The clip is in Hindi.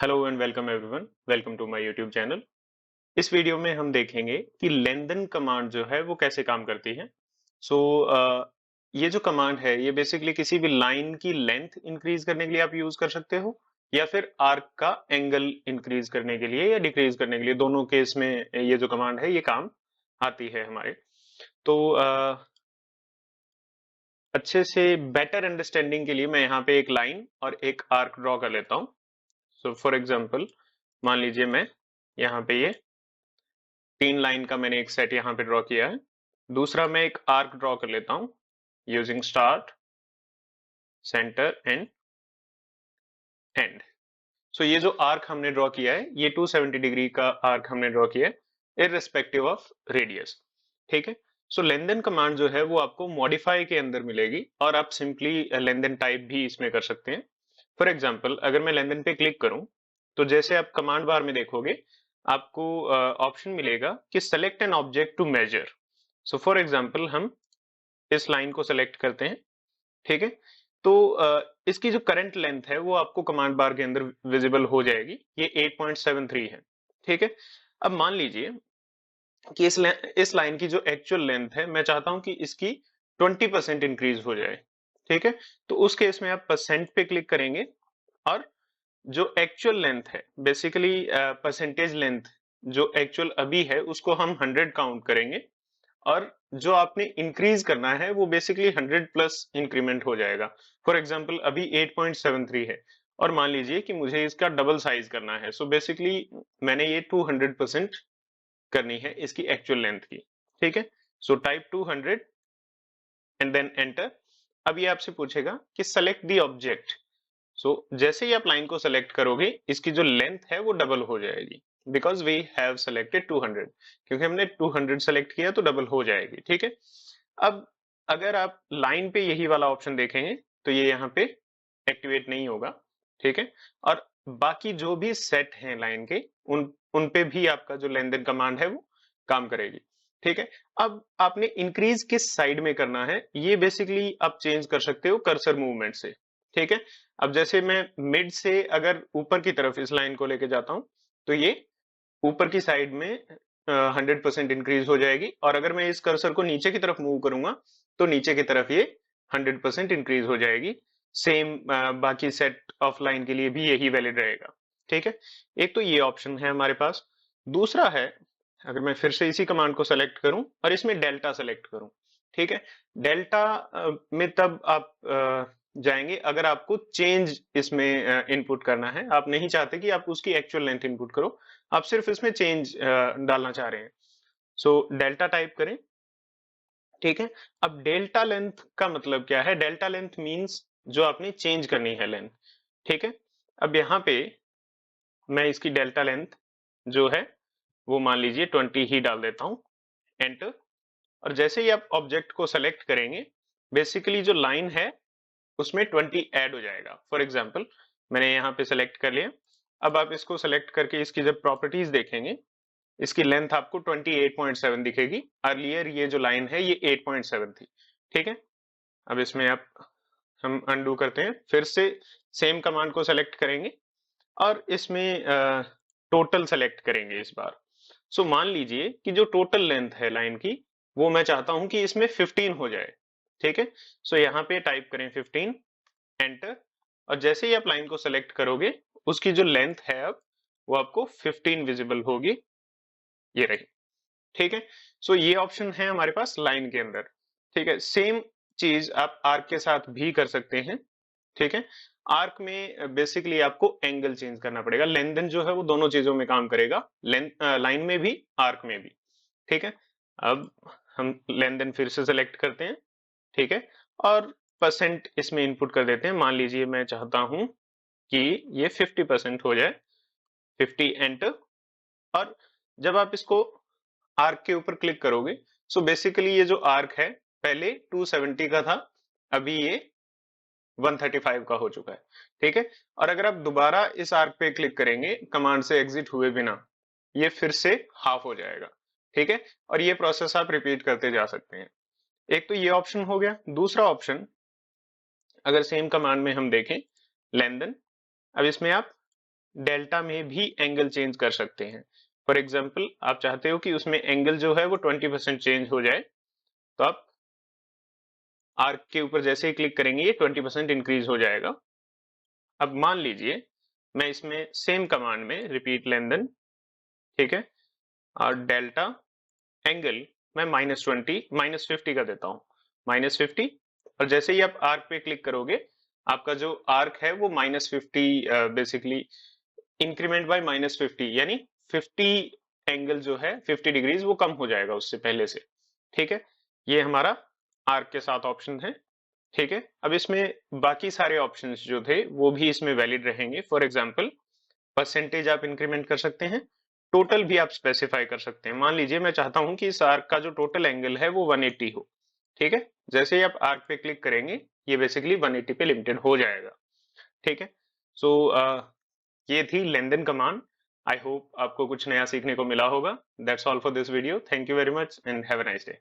Hello and welcome everyone, welcome to my YouTube channel. इस वीडियो में हम देखेंगे कि लेन कमांड जो है वो कैसे काम करती है। सो ये जो कमांड है ये बेसिकली किसी भी लाइन की लेंथ इंक्रीज करने के लिए आप यूज कर सकते हो, या फिर आर्क का एंगल इंक्रीज करने के लिए या डिक्रीज करने के लिए, दोनों केस में ये जो कमांड है ये काम आती है हमारे। तो अच्छे से बेटर अंडरस्टैंडिंग के लिए मैं यहाँ पे एक लाइन और एक आर्क ड्रॉ कर लेता हूँ। सो फॉर एग्जाम्पल मान लीजिए मैं यहाँ पे ये 3 लाइन का मैंने एक सेट यहाँ पे ड्रॉ किया है। दूसरा मैं एक आर्क ड्रॉ कर लेता हूँ using start, centre and end. So ये जो आर्क हमने ड्रॉ किया है ये 270 डिग्री का आर्क हमने ड्रॉ किया है इररिस्पेक्टिव ऑफ रेडियस। ठीक है। सो लेन देन कमांड जो है वो आपको मॉडिफाई के अंदर मिलेगी और आप सिंपली लेन देन टाइप भी इसमें कर सकते हैं। फॉर एग्जाम्पल अगर मैं लेन देन पे क्लिक करूं तो जैसे आप कमांड बार में देखोगे आपको ऑप्शन मिलेगा कि select an object to measure. So for example हम इस लाइन को सेलेक्ट करते हैं। ठीक है। तो इसकी जो करंट लेंथ है वो आपको कमांड बार के अंदर विजिबल हो जाएगी, ये 8.73 है। ठीक है। अब मान लीजिए कि इस लाइन की जो एक्चुअल लेंथ है मैं चाहता हूं कि इसकी 20% इंक्रीज हो जाए। ठीक है। तो उस केस में आप परसेंट पे क्लिक करेंगे और जो एक्चुअल लेंथ है बेसिकली परसेंटेज लेंथ जो एक्चुअल अभी है उसको हम 100 काउंट करेंगे, और जो आपने इंक्रीज करना है वो बेसिकली 100 प्लस इंक्रीमेंट हो जाएगा। फॉर एग्जांपल अभी 8.73 है और मान लीजिए कि मुझे इसका डबल साइज करना है, सो बेसिकली मैंने ये 200% करनी है इसकी एक्चुअल लेंथ की। ठीक है। So type 200 and then enter. अब ये आपसे पूछेगा कि सेलेक्ट द ऑब्जेक्ट। सो जैसे ही आप लाइन को सेलेक्ट करोगे इसकी जो लेंथ है वो डबल हो जाएगी, बिकॉज वी हैव सेलेक्टेड 200, क्योंकि हमने 200 सेलेक्ट किया तो डबल हो जाएगी। ठीक है। अब अगर आप लाइन पे यही वाला ऑप्शन देखेंगे तो ये यहाँ पे एक्टिवेट नहीं होगा। ठीक है। और बाकी जो भी सेट हैं लाइन के उन पे भी आपका जो लेन देन कमांड है वो काम करेगी। ठीक है। अब आपने इंक्रीज किस साइड में करना है ये बेसिकली आप चेंज कर सकते हो कर्सर मूवमेंट से। ठीक है। अब जैसे मैं मिड से अगर ऊपर की तरफ इस लाइन को लेके जाता हूं तो ये ऊपर की साइड में 100% इंक्रीज हो जाएगी, और अगर मैं इस कर्सर को नीचे की तरफ मूव करूंगा तो नीचे की तरफ ये 100% इंक्रीज हो जाएगी। सेम बाकी सेट ऑफ लाइन के लिए भी यही वैलिड रहेगा। ठीक है। एक तो ये ऑप्शन है हमारे पास। दूसरा है, अगर मैं फिर से इसी कमांड को सेलेक्ट करूं और इसमें डेल्टा सेलेक्ट करूं। ठीक है। डेल्टा में तब आप जाएंगे अगर आपको चेंज इसमें इनपुट करना है, आप नहीं चाहते कि आप उसकी एक्चुअल लेंथ इनपुट करो, आप सिर्फ इसमें चेंज डालना चाह रहे हैं। सो डेल्टा टाइप करें। ठीक है। अब डेल्टा लेंथ का मतलब क्या है? डेल्टा लेंथ मींस जो आपने चेंज करनी है लेंथ। ठीक है। अब यहाँ पे मैं इसकी डेल्टा लेंथ जो है वो मान लीजिए 20 ही डाल देता हूं, एंटर। और जैसे ही आप ऑब्जेक्ट को सेलेक्ट करेंगे बेसिकली जो लाइन है उसमें 20 ऐड हो जाएगा। फॉर एग्जाम्पल मैंने यहाँ पे सेलेक्ट कर लिया। अब आप इसको सेलेक्ट करके इसकी जब प्रॉपर्टीज देखेंगे इसकी लेंथ आपको 28.7 दिखेगी। अर्लियर ये जो लाइन है ये 8.7 थी। ठीक है। अब इसमें आप हम अनडू करते हैं, फिर से सेम कमांड को सेलेक्ट करेंगे और इसमें टोटल सेलेक्ट करेंगे इस बार। सो मान लीजिए कि जो टोटल लेंथ है लाइन की वो मैं चाहता हूं कि इसमें 15 हो जाए। ठीक है। सो यहाँ पे टाइप करें 15, एंटर। और जैसे ही आप लाइन को सेलेक्ट करोगे उसकी जो लेंथ है अब वो आपको 15 विजिबल होगी, ये रही। ठीक है। सो ये ऑप्शन है हमारे पास लाइन के अंदर। ठीक है। सेम चीज आप आर्क के साथ भी कर सकते हैं। ठीक है। आर्क में बेसिकली आपको एंगल चेंज करना पड़ेगा, लेन देन जो है वो दोनों चीजों में काम करेगा, लाइन में भी आर्क में भी। ठीक है। अब हम लेन देन फिर से सेलेक्ट करते हैं। ठीक है। और परसेंट इसमें इनपुट कर देते हैं। मान लीजिए मैं चाहता हूं कि ये 50% हो जाए, 50 एंटर। और जब आप इसको आर्क के ऊपर क्लिक करोगे सो बेसिकली ये जो आर्क है पहले 270 का था, अभी ये 135 का हो चुका है। ठीक है। और अगर आप दोबारा इस आर्क पे क्लिक करेंगे कमांड से एग्जिट हुए बिना ये फिर से हाफ हो जाएगा। ठीक है। और ये प्रोसेस आप रिपीट करते जा सकते हैं। एक तो ये ऑप्शन हो गया। दूसरा ऑप्शन अगर सेम कमांड में हम देखें लेन देन, अब इसमें आप डेल्टा में भी एंगल चेंज कर सकते हैं। फॉर एग्जाम्पल आप चाहते हो कि उसमें एंगल जो है वो 20% चेंज हो जाए, तो आप आर्क के ऊपर जैसे ही क्लिक करेंगे ये 20% इंक्रीज हो जाएगा। अब मान लीजिए मैं इसमें सेम कमांड में रिपीट लेन देन, ठीक है, और डेल्टा एंगल मैं -20 -50 का देता हूं, -50। और जैसे ही आप आर्क पे क्लिक करोगे आपका जो आर्क है वो -50 बेसिकली इंक्रीमेंट बाय -50, यानी 50 एंगल जो है 50 डिग्रीज वो कम हो जाएगा उससे पहले से। ठीक है, ये हमारा आर्क के साथ ऑप्शन है। ठीक है, अब इसमें बाकी सारे ऑप्शंस जो थे वो भी इसमें वैलिड रहेंगे। फॉर एग्जांपल परसेंटेज आप इंक्रीमेंट कर सकते हैं, टोटल भी आप स्पेसिफाई कर सकते हैं। मान लीजिए मैं चाहता हूं कि इस आर्क का जो टोटल एंगल है वो 180 हो। ठीक है, जैसे ही आप आर्क पे क्लिक करेंगे ये बेसिकली 180 पे लिमिटेड हो जाएगा। ठीक है, सो ये थी लेन देन कमांड। आई होप आपको कुछ नया सीखने को मिला होगा। That's all for this video. Thank you very much and have a nice day.